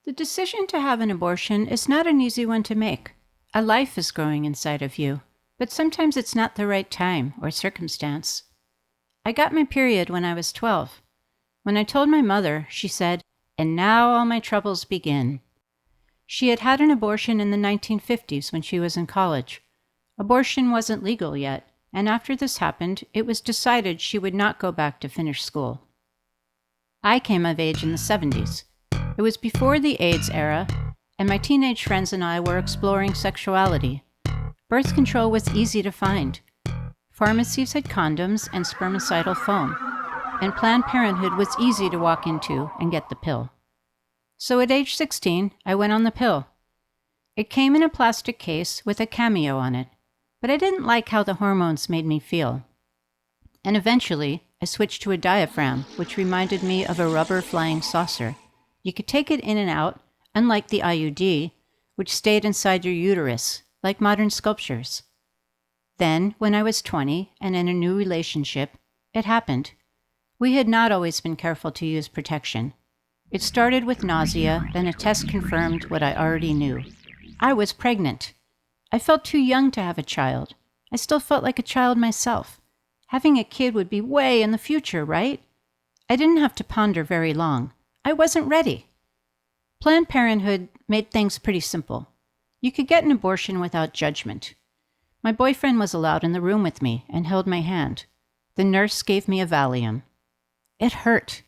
The decision to have an abortion is not an easy one to make. A life is growing inside of you, but sometimes it's not the right time or circumstance. I got my period when I was 12. When I told my mother, she said, "And now all my troubles begin." She had had an abortion in the 1950s when she was in college. Abortion wasn't legal yet, and after this happened, it was decided she would not go back to finish school. I came of age in the 70s. It was before the AIDS era, and my teenage friends and I were exploring sexuality. Birth control was easy to find. Pharmacies had condoms and spermicidal foam, and Planned Parenthood was easy to walk into and get the pill. So at age 16, I went on the pill. It came in a plastic case with a cameo on it, but I didn't like how the hormones made me feel. And eventually, I switched to a diaphragm, which reminded me of a rubber flying saucer. You could take it in and out, unlike the IUD, which stayed inside your uterus, like modern sculptures. Then, when I was 20 and in a new relationship, it happened. We had not always been careful to use protection. It started with nausea, then a test confirmed what I already knew. I was pregnant. I felt too young to have a child. I still felt like a child myself. Having a kid would be way in the future, right? I didn't have to ponder very long. I wasn't ready. Planned Parenthood made things pretty simple. You could get an abortion without judgment. My boyfriend was allowed in the room with me and held my hand. The nurse gave me a Valium. It hurt.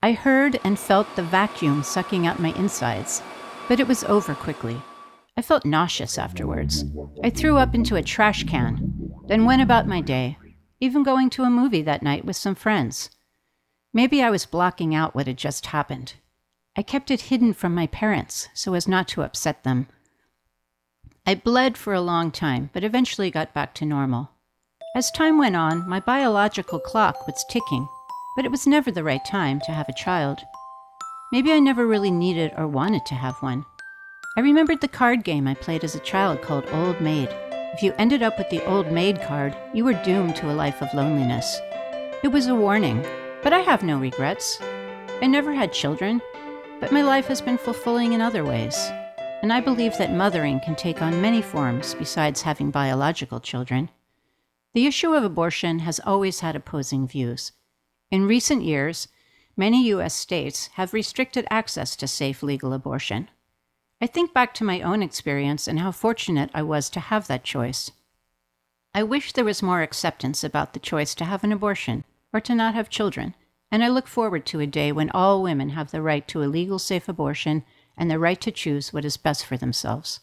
I heard and felt the vacuum sucking out my insides, but it was over quickly. I felt nauseous afterwards. I threw up into a trash can, then went about my day, even going to a movie that night with some friends. Maybe I was blocking out what had just happened. I kept it hidden from my parents so as not to upset them. I bled for a long time, but eventually got back to normal. As time went on, my biological clock was ticking, but it was never the right time to have a child. Maybe I never really needed or wanted to have one. I remembered the card game I played as a child called Old Maid. If you ended up with the Old Maid card, you were doomed to a life of loneliness. It was a warning, but I have no regrets. I never had children, but my life has been fulfilling in other ways. And I believe that mothering can take on many forms besides having biological children. The issue of abortion has always had opposing views. In recent years, many U.S. states have restricted access to safe legal abortion. I think back to my own experience and how fortunate I was to have that choice. I wish there was more acceptance about the choice to have an abortion or to not have children, and I look forward to a day when all women have the right to a legal, safe abortion and the right to choose what is best for themselves.